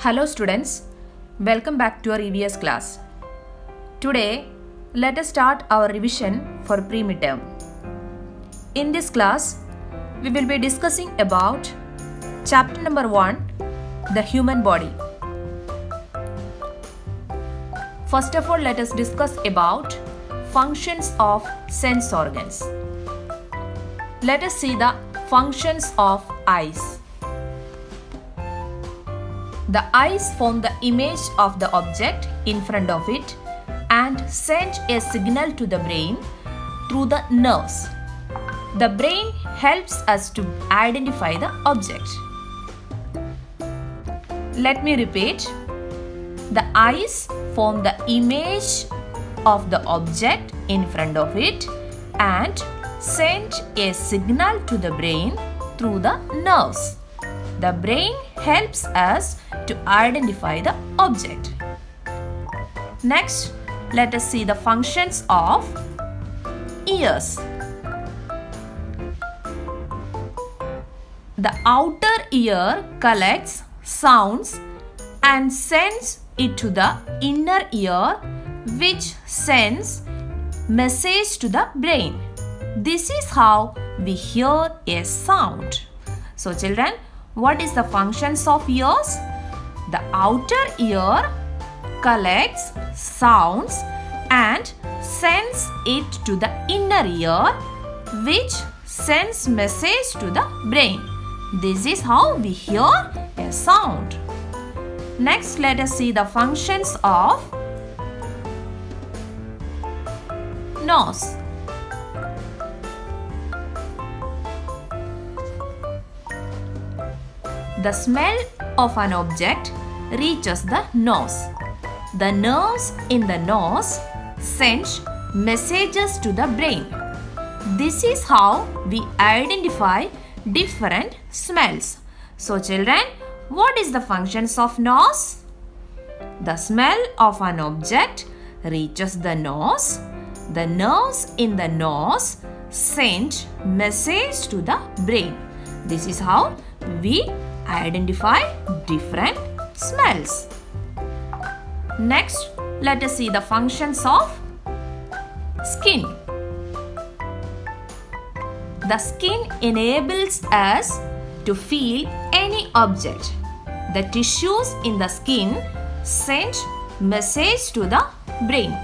Hello students, welcome back to our EVS class. Today, let us start our revision for pre-midterm. In this class, we will be discussing about chapter number 1, the human body. First of all, let us discuss about functions of sense organs. Let us see the functions of eyes. The eyes form the image of the object in front of it and send a signal to the brain through the nerves. The brain helps us to identify the object. Let me repeat. The eyes form the image of the object in front of it and send a signal to the brain through the nerves. The brain helps us to identify the object. Next, let us see the functions of ears. The outer ear collects sounds and sends it to the inner ear, which sends message to the brain. This is how we hear a sound. So children, what is the functions of ears? The outer ear collects sounds and sends it to the inner ear, which sends message to the brain. This is how we hear a sound. Next, let us see the functions of nose. The smell of an object reaches the nose. The nerves in the nose send messages to the brain. This is how we identify different smells. So children, what is the functions of nose? The smell of an object reaches the nose. The nerves in the nose send message to the brain. This is how we identify different smells. Next, let us see the functions of skin. The skin enables us to feel any object. The tissues in the skin send message to the brain.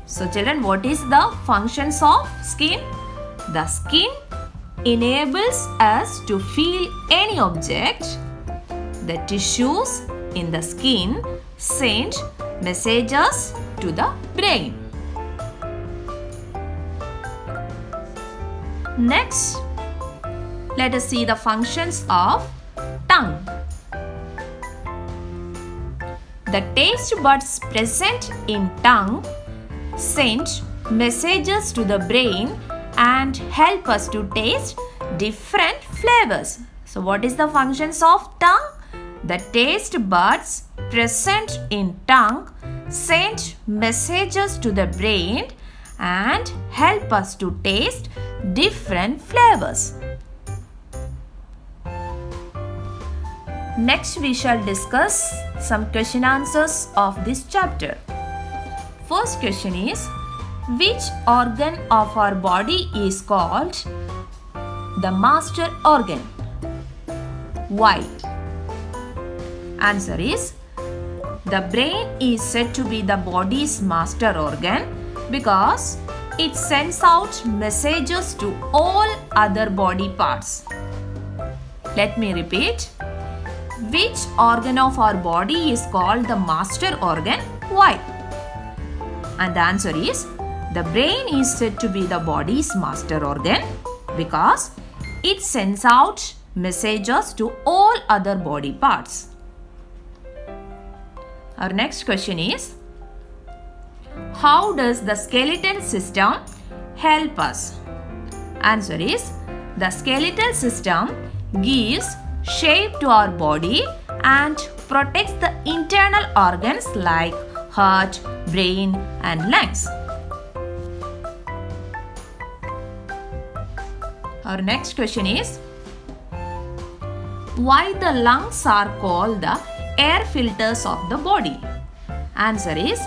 So children, what is the functions of skin? The skin enables us to feel any object. The tissues in the skin send messages to the brain. Next, let us see the functions of tongue. The taste buds present in tongue send messages to the brain and help us to taste different flavors. So what is the functions of tongue? The taste buds present in tongue send messages to the brain and help us to taste different flavors. Next, we shall discuss some question answers of this chapter. First question is, which organ of our body is called the master organ? Why? Answer is, the brain is said to be the body's master organ because it sends out messages to all other body parts. Let me repeat. Which organ of our body is called the master organ? Why? And the answer is, the brain is said to be the body's master organ because it sends out messages to all other body parts. Our next question is, how does the skeletal system help us? Answer is, the skeletal system gives shape to our body and protects the internal organs like heart, brain and lungs. Our next question is, why the lungs are called the air filters of the body? Answer is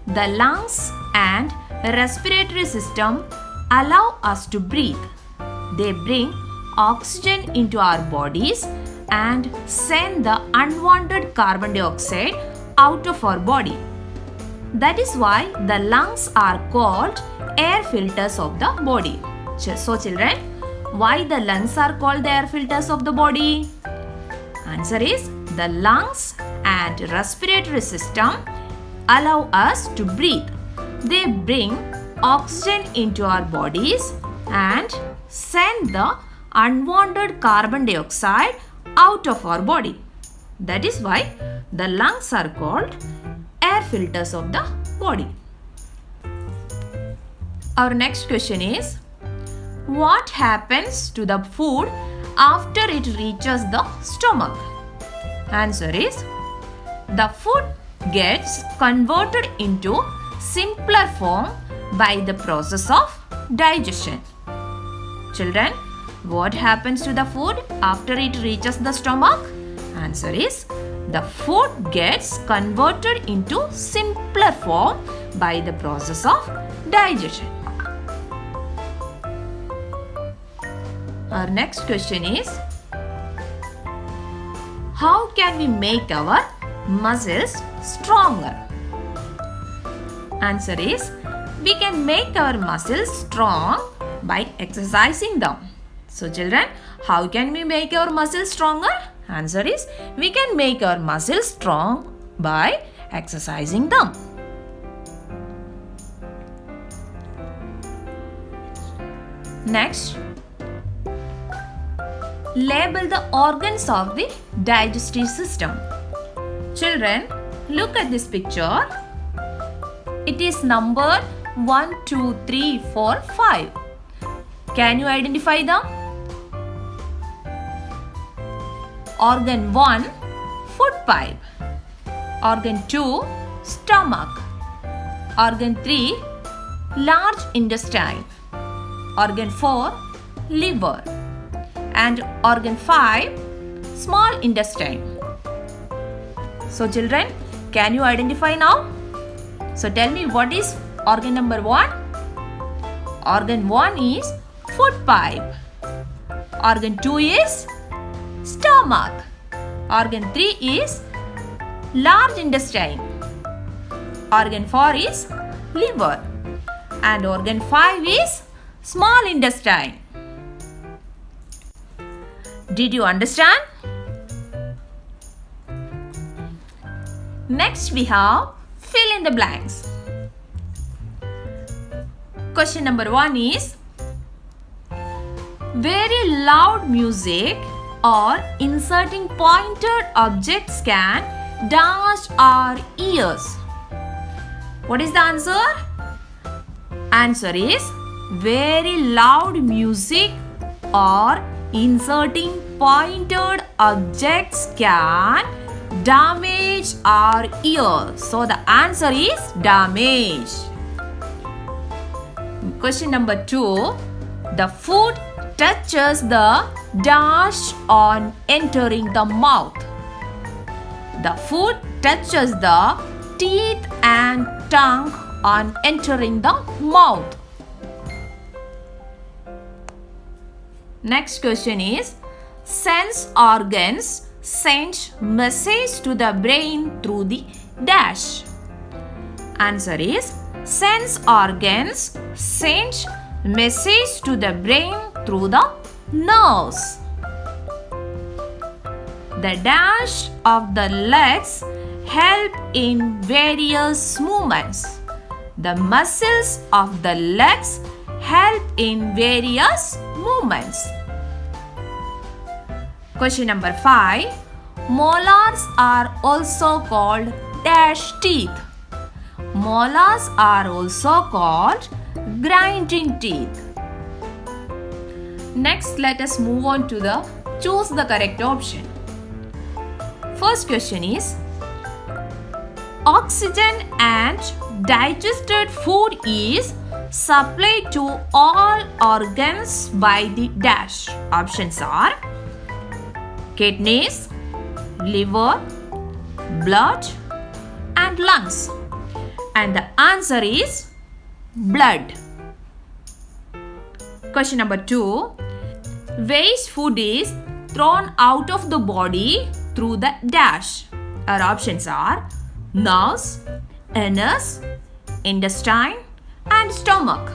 the lungs and respiratory system allow us to breathe. They bring oxygen into our bodies and send the unwanted carbon dioxide out of our body. That is why the lungs are called air filters of the body. So children, why the lungs are called the air filters of the body? Answer is the lungs and respiratory system allow us to breathe. They bring oxygen into our bodies and send the unwanted carbon dioxide out of our body. That is why the lungs are called air filters of the body. Our next question is, what happens to the food after it reaches the stomach? Answer is, the food gets converted into simpler form by the process of digestion. Children, what happens to the food after it reaches the stomach? Answer is, the food gets converted into simpler form by the process of digestion. Our next question is, how can we make our muscles stronger? Answer is, we can make our muscles strong by exercising them. So children, how can we make our muscles stronger? Answer is, we can make our muscles strong by exercising them. Next, label the organs of the digestive system. Children, look at this picture. It is numbered 1, 2, 3, 4, 5. Can you identify them? Organ 1, food pipe. Organ 2, stomach. Organ 3, large intestine. Organ 4, liver. And organ 5, small intestine. So children, can you identify now? So tell me, what is organ number 1? Organ 1 is food pipe. Organ 2 is stomach. Organ 3 is large intestine. Organ 4 is liver. And organ 5 is small intestine. Did you understand? Next we have fill in the blanks. Question number 1 is, very loud music or inserting pointed objects can dash our ears. What is the answer? Answer is, very loud music or inserting pointed objects can damage our ears. So the answer is damage. Question number 2. The food touches the dash on entering the mouth. The food touches the teeth and tongue on entering the mouth. Next question is, sense organs send message to the brain through the dash. Answer is, sense organs send message to the brain through the nerves. The dash of the legs help in various movements. The muscles of the legs help in various movements. Question number 5. Molars are also called dash teeth. Molars are also called grinding teeth. Next, let us move on to the choose the correct option. First question is, oxygen and digested food is supplied to all organs by the dash. Options are kidneys, liver, blood, and lungs. And the answer is blood. Question number 2. Waste food is thrown out of the body through the dash. Our options are nose, anus, intestine, and stomach.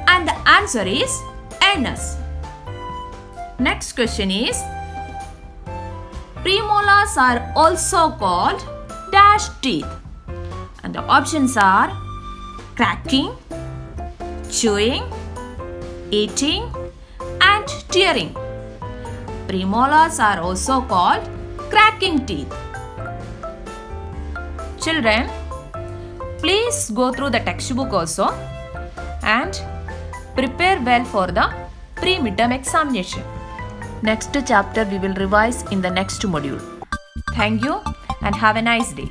And the answer is anus. Next question is, premolars are also called dash teeth. And the options are cracking, chewing, eating, and tearing. Premolars are also called cracking teeth. Children, please go through the textbook also and prepare well for the pre-midterm examination. Next chapter we will revise in the next module. Thank you and have a nice day.